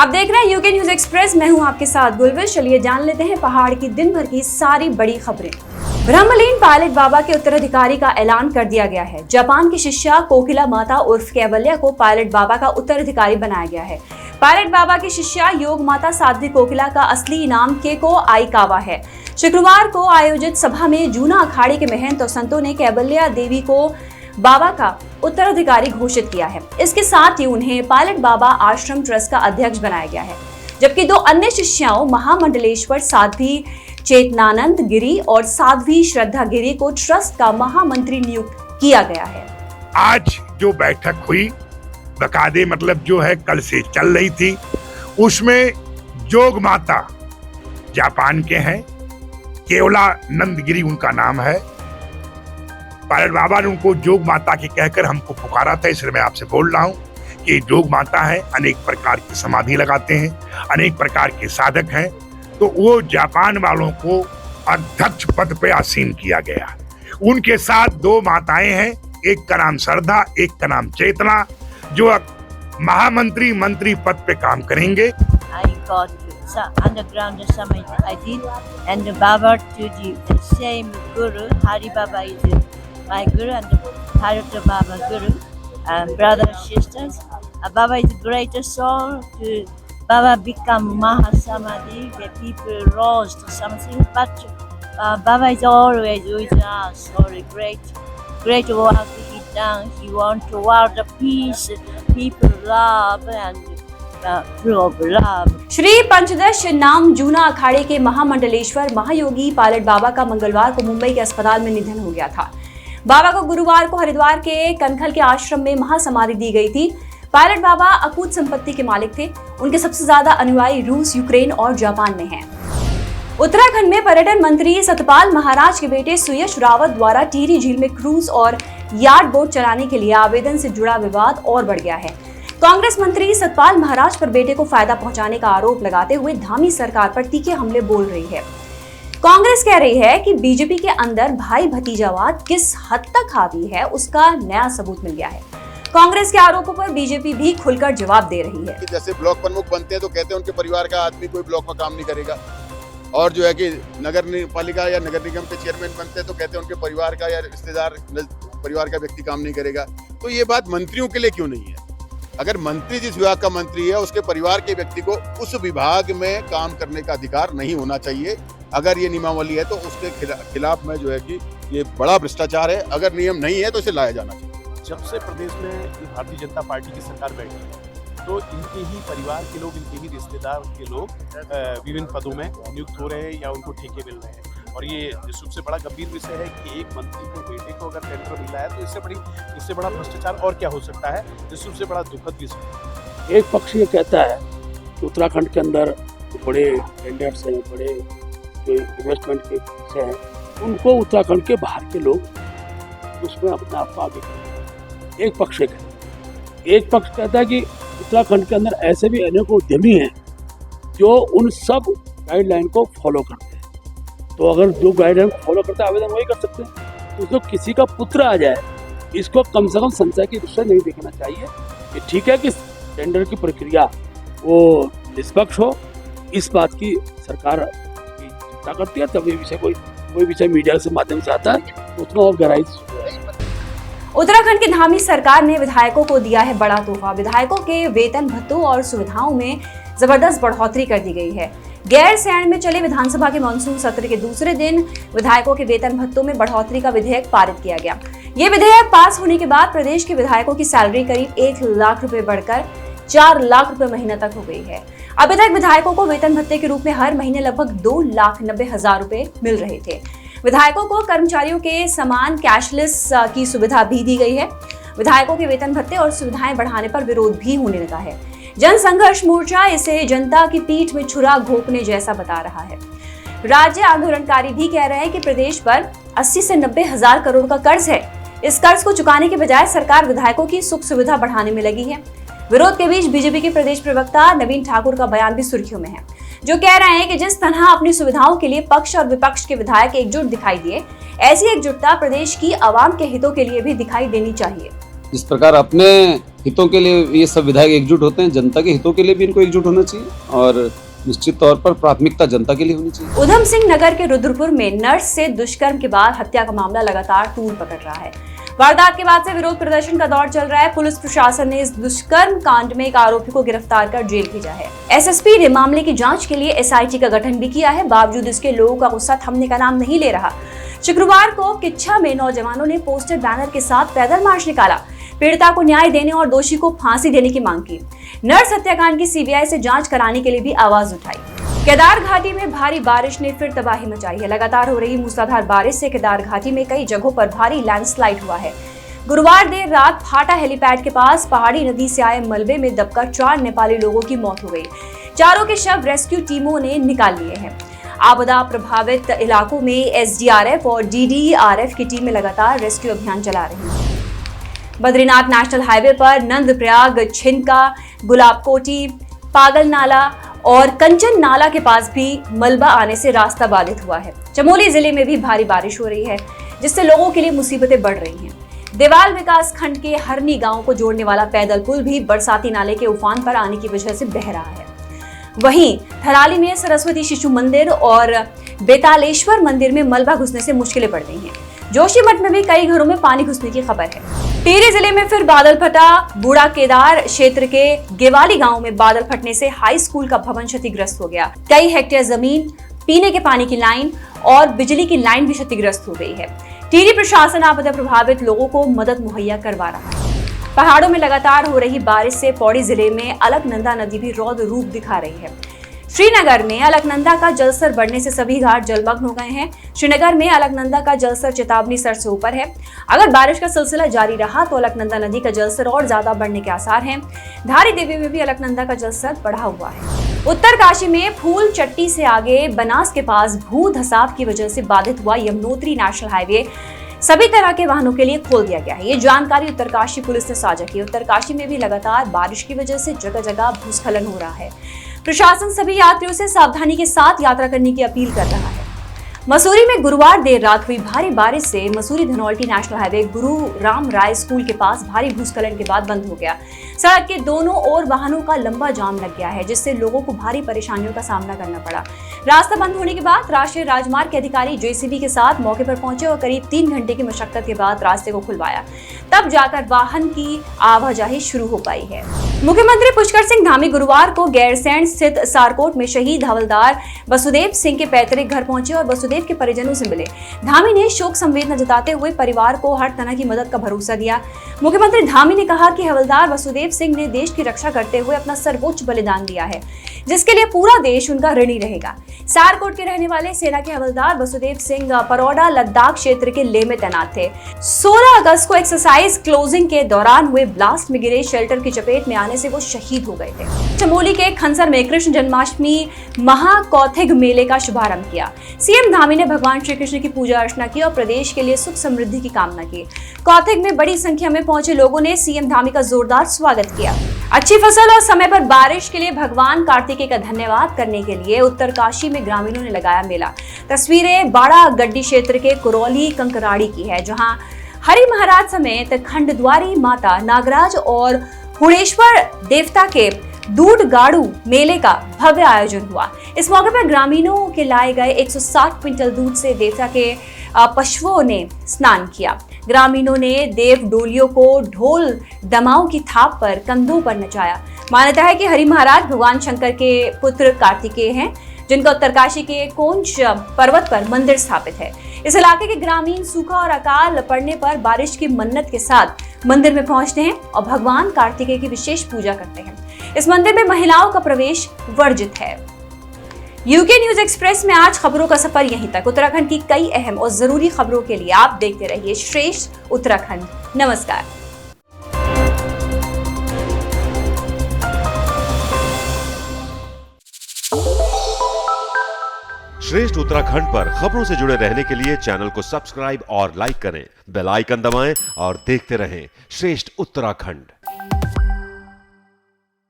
आप देख रहे हैं यूके न्यूज एक्सप्रेस। मैं हूं आपके साथ गुलविश। चलिए जान लेते हैं पहाड़ की दिन भर की सारी बड़ी खबरें। ब्रह्मलीन पायलट बाबा के उत्तराधिकारी का ऐलान कर दिया गया है। जापान की शिष्या कोकिला माता उर्फ कैवल्या को पायलट बाबा का उत्तराधिकारी बनाया गया है। पायलट बाबा की शिष्या योग माता साध्वी कोकिला का असली इनाम केको आइकावा है। शुक्रवार को आयोजित सभा में जूना अखाड़े के महंत और संतों ने कैवल्या देवी को बाबा का उत्तराधिकारी घोषित किया है। इसके साथ ही उन्हें पायलट बाबा आश्रम ट्रस्ट का अध्यक्ष बनाया गया है, जबकि दो अन्य शिष्याओं महामंडलेश्वर साध्वी चेतनानंद गिरी और साध्वी श्रद्धा गिरी को ट्रस्ट का महामंत्री नियुक्त किया गया है। आज जो बैठक हुई बकायदे मतलब जो है कल से चल रही थी, उसमें जोग माता जापान के हैं, केवलानंद गिरी उनका नाम है। पायलट बाबा ने उनको जोग माता के कहकर हमको पुकारा था, इसलिए मैं आपसे बोल रहा हूँ कि जोग माता है, अनेक प्रकार की समाधि लगाते हैं, अनेक प्रकार के साधक हैं। तो वो जापान वालों को अध्यक्ष पद पे आसीन किया गया। उनके साथ दो माताएं हैं, एक का नाम श्रद्धा, एक का नाम चेतना, जो मंत्री पद पे काम करेंगे। Underground summit I did, and Baba to the same Guru, Hari Baba is my Guru, and Bharata Baba Guru, and brothers sisters. Baba is greatest soul. To Baba become Mahasamadhi, the people lost something, but Baba is always with us. Or great work he done. He want to world of peace, people love and Shri पंचदश नाम जूना अखाड़े के महामंडलेश्वर महायोगी pilot बाबा का मंगलवार को मुंबई के अस्पताल में निधन हो गया था। बाबा को गुरुवार को हरिद्वार के कनखल के आश्रम में महासमाधि दी गई थी। पायलट बाबा अकूत संपत्ति के मालिक थे। उनके सबसे ज्यादा अनुयायी रूस, यूक्रेन और जापान में हैं। उत्तराखंड में पर्यटन मंत्री सतपाल महाराज के बेटे सुयश रावत द्वारा टिहरी झील में क्रूज और यार्ड बोट चलाने के लिए आवेदन से जुड़ा विवाद और बढ़ गया है। कांग्रेस मंत्री सतपाल महाराज पर बेटे को फायदा पहुंचाने का आरोप लगाते हुए धामी सरकार पर तीखे हमले बोल रही है। कांग्रेस कह रही है कि बीजेपी के अंदर भाई भतीजावाद किस हद तक हावी है, उसका नया सबूत मिल गया है। कांग्रेस के आरोपों पर बीजेपी भी खुलकर जवाब दे रही है। जैसे ब्लॉक प्रमुख बनते हैं तो कहते हैं उनके परिवार का आदमी कोई ब्लॉक में काम नहीं करेगा, और जो है कि नगर पालिका या नगर निगम के चेयरमैन बनते हैं तो कहते हैं उनके परिवार का या रिश्तेदार परिवार का व्यक्ति काम नहीं करेगा। तो ये बात मंत्रियों के लिए क्यों नहीं है? अगर मंत्री जिस विभाग का मंत्री है उसके परिवार के व्यक्ति को उस विभाग में काम करने का अधिकार नहीं होना चाहिए। अगर ये नियमावली है तो उसके खिलाफ में जो है कि ये बड़ा भ्रष्टाचार है। अगर नियम नहीं है तो इसे लाया जाना चाहिए। जब से प्रदेश में ये भारतीय जनता पार्टी की सरकार बैठी है तो इनके ही परिवार के लोग, इनके ही रिश्तेदार के लोग विभिन्न पदों में नियुक्त हो रहे हैं या उनको ठेके मिल रहे हैं। और ये सबसे बड़ा गंभीर विषय है कि एक मंत्री के बेटे को अगर टेंडर मिला है तो इससे बड़ा भ्रष्टाचार और क्या हो सकता है। ये सबसे बड़ा दुखद विषय। एक पक्ष ये कहता है कि उत्तराखंड के अंदर बड़े टेंडर्स हैं, बड़े जो इन्वेस्टमेंट के विषय हैं, उनको उत्तराखंड के बाहर के लोग उसमें अपने आप को आगे करें। एक पक्ष एक पक्ष कहता है कि उत्तराखंड के अंदर ऐसे भी अनेकों उद्यमी हैं जो उन सब गाइडलाइन को फॉलो करते हैं। तो अगर जो गाइडलाइन फॉलो करते हैं आवेदन वही कर सकते हैं। तो उसको किसी का पुत्र आ जाए, इसको कम से कम संशय की दृष्टि नहीं देखना चाहिए। कि ठीक है कि टेंडर की प्रक्रिया वो निष्पक्ष हो, इस बात की सरकार की चिंता करती है। तब ये विषय कोई विषय मीडिया के माध्यम से आता है तो उतना और गहराई से। उत्तराखंड की धामी सरकार ने विधायकों को दिया है बड़ा तोहफा। विधायकों के वेतन भत्तों और सुविधाओं में जबरदस्त बढ़ोतरी कर दी गई है। गैरसैंण में चले विधानसभा के मानसून सत्र के दूसरे दिन विधायकों के वेतन भत्तों में बढ़ोतरी का विधेयक पारित किया गया। ये विधेयक पास होने के बाद प्रदेश के विधायकों की सैलरी करीब 1 लाख रुपए बढ़कर 4 लाख रुपए महीना तक हो गई है। अभी तक विधायकों को वेतन भत्ते के रूप में हर महीने लगभग 2,90,000 रुपए मिल रहे थे। विधायकों को कर्मचारियों के समान कैशलेस की सुविधा भी दी गई है। विधायकों के वेतन भत्ते और सुविधाएं बढ़ाने पर विरोध भी होने लगा है। जन संघर्ष मोर्चा इसे जनता की पीठ में छुरा घोंपने जैसा बता रहा है। राज्य आंदोलनकारी भी कह रहे हैं कि प्रदेश पर 80 से 90 हजार करोड़ का कर्ज है। इस कर्ज को चुकाने के बजाय सरकार विधायकों की सुख सुविधा बढ़ाने में लगी है। विरोध के बीच बीजेपी के प्रदेश प्रवक्ता नवीन ठाकुर का बयान भी सुर्खियों में है, जो कह रहे हैं कि जिस तरह अपनी सुविधाओं के लिए पक्ष और विपक्ष के विधायक एकजुट दिखाई दिए, ऐसी एकजुटता प्रदेश की आवाम के हितों के लिए भी दिखाई देनी चाहिए। जिस प्रकार अपने हितों के लिए ये सब विधायक एकजुट होते हैं, जनता के हितों के लिए भी इनको एकजुट होना चाहिए और निश्चित तौर पर प्राथमिकता जनता के लिए होनी चाहिए। उधम सिंह नगर के रुद्रपुर में नर्स से दुष्कर्म के बाद हत्या का मामला लगातार तूल पकड़ रहा है। वारदात के बाद से विरोध प्रदर्शन का दौर चल रहा है। पुलिस प्रशासन ने इस दुष्कर्म कांड में एक आरोपी को गिरफ्तार कर जेल भेजा है। एसएसपी ने मामले की जांच के लिए एसआईटी का गठन भी किया है। बावजूद इसके लोगों का गुस्सा थमने का नाम नहीं ले रहा। शुक्रवार को किच्छा में नौजवानों ने पोस्टर बैनर के साथ पैदल मार्च निकाला। पीड़िता को न्याय देने और दोषी को फांसी देने की मांग की। नर्स हत्याकांड की सीबीआई से जांच कराने के लिए भी आवाज उठाई। केदार घाटी में भारी बारिश ने फिर तबाही मचाई है। लगातार हो रही मूसलाधार बारिश से केदार घाटी में कई जगहों पर भारी लैंडस्लाइड हुआ है। गुरुवार देर रात फाटा हेलीपैड के पास पहाड़ी नदी से आए मलबे में दबकर 4 नेपाली लोगों की मौत हो गई। चारों के शव रेस्क्यू टीमों ने निकाल लिए हैं। आपदा प्रभावित इलाकों में एसडीआरएफ और डीडीआरएफ की टीमें लगातार रेस्क्यू अभियान चला रही हैं। बद्रीनाथ नेशनल हाईवे पर नंदप्रयाग, छिनका, गुलाबकोटी, पागल नाला और कंचन नाला के पास भी मलबा आने से रास्ता बाधित हुआ है। चमोली जिले में भी भारी बारिश हो रही है, जिससे लोगों के लिए मुसीबतें बढ़ रही हैं। देवाल विकास खंड के हरनी गांव को जोड़ने वाला पैदल पुल भी बरसाती नाले के उफान पर आने की वजह से बह रहा है। वहीं थराली में सरस्वती शिशु मंदिर और बेतालेश्वर मंदिर में मलबा घुसने से मुश्किलें बढ़ गई हैं। जोशीमठ में भी कई घरों में पानी घुसने की खबर है। टिहरी जिले में फिर बादल फटा। बूढ़ा केदार क्षेत्र के गेवाली गांव में बादल फटने से हाई स्कूल का भवन क्षतिग्रस्त हो गया। कई हेक्टेयर जमीन, पीने के पानी की लाइन और बिजली की लाइन भी क्षतिग्रस्त हो गई है। टिहरी प्रशासन आपदा प्रभावित लोगों को मदद मुहैया करवा रहा है। पहाड़ों में लगातार हो रही बारिश से पौड़ी जिले में अलकनंदा नदी भी रौद्र रूप दिखा रही है। श्रीनगर में अलकनंदा का जलस्तर बढ़ने से सभी घाट जलमग्न हो गए हैं। श्रीनगर में अलकनंदा का जलस्तर चेतावनी स्तर से ऊपर है। अगर बारिश का सिलसिला जारी रहा तो अलकनंदा नदी का जलस्तर और ज्यादा बढ़ने के आसार हैं। धारी देवी में भी अलकनंदा का जलस्तर बढ़ा हुआ है। उत्तरकाशी में फूल चट्टी से आगे बनास के पास भू धसाव की वजह से बाधित हुआ यमुनोत्री नेशनल हाईवे सभी तरह के वाहनों के लिए खोल दिया गया है। ये जानकारी उत्तरकाशी पुलिस ने साझा की। उत्तरकाशी में भी लगातार बारिश की वजह से जगह जगह भूस्खलन हो रहा है। प्रशासन सभी यात्रियों से सावधानी के साथ यात्रा करने की अपील कर रहा है। मसूरी में गुरुवार देर रात हुई भारी बारिश से मसूरी धनौल्टी नेशनल हाईवे गुरु राम राय स्कूल के पास भारी भूस्खलन के बाद बंद हो गया। सड़क के दोनों ओर वाहनों का लंबा जाम लग गया है, जिससे लोगों को भारी परेशानियों का सामना करना पड़ा। रास्ता बंद होने के बाद राष्ट्रीय राजमार्ग के अधिकारी जेसीबी के साथ मौके पर पहुंचे और करीब 3 घंटे की मशक्कत के बाद रास्ते को खुलवाया। तब जाकर वाहन की आवाजाही शुरू हो पाई है। मुख्यमंत्री पुष्कर सिंह धामी गुरुवार को गैरसैंण स्थित सारकोट में शहीद हवलदार वसुदेव सिंह के पैतृक घर पहुंचे और वसुदेव के परिजनों से मिले। धामी ने शोक संवेदना जताते हुए परिवार को हर तरह की मदद का भरोसा दिया। मुख्यमंत्री धामी ने कहा कि हवलदार वसुदेव सिंह ने देश की रक्षा करते हुए अपना सर्वोच्च बलिदान दिया है, जिसके लिए पूरा देश उनका ऋणी रहेगा। सारकोट के रहने वाले सेना के हवलदार वसुदेव सिंह परौडा लद्दाख क्षेत्र के लेह में तैनात थे। 16 अगस्त को एक्सरसाइज क्लोजिंग के दौरान हुए ब्लास्ट में गिरे शेल्टर की चपेट में आने से वो शहीद हो गए थे। चमोली के खनसर में कृष्ण जन्माष्टमी महाकौथिग मेले का शुभारंभ किया। सीएम धामी ने भगवान श्री कृष्ण की पूजा अर्चना की और प्रदेश के लिए सुख समृद्धि की कामना की। कौथिग में बड़ी संख्या में पहुंचे लोगों ने सीएम धामी का जोरदार स्वागत किया। अच्छी फसल और समय पर बारिश के लिए भगवान कार्तिकेय का धन्यवाद करने के लिए उत्तरकाशी में ग्रामीणों ने लगाया मेला। तस्वीरें बाड़ा गड्डी क्षेत्र के कुरौली कंकराड़ी की है, जहां हरि महाराज समेत खंडद्वारी माता, नागराज और हुणेश्वर देवता के दूध गाड़ू मेले का भव्य आयोजन हुआ। इस मौके पर ग्रामीणों के लाए गए 160 क्विंटल दूध से देवता के पशुओं ने स्नान किया। ग्रामीणों ने देव डोलियों को ढोल दमाओं की थाप पर कंधों पर नचाया। मान्यता है कि हरि महाराज भगवान शंकर के पुत्र कार्तिकेय हैं, जिनका उत्तरकाशी के कोंच पर्वत पर मंदिर स्थापित है। इस इलाके के ग्रामीण सूखा और अकाल पड़ने पर बारिश की मन्नत के साथ मंदिर में पहुंचते हैं और भगवान कार्तिकेय की विशेष पूजा करते हैं। इस मंदिर में महिलाओं का प्रवेश वर्जित है। यूके न्यूज एक्सप्रेस में आज खबरों का सफर यहीं तक। उत्तराखंड की कई अहम और जरूरी खबरों के लिए आप देखते रहिए श्रेष्ठ उत्तराखंड। नमस्कार। श्रेष्ठ उत्तराखंड पर खबरों से जुड़े रहने के लिए चैनल को सब्सक्राइब और लाइक करें, बेल आइकन दबाएं और देखते रहें श्रेष्ठ उत्तराखंड।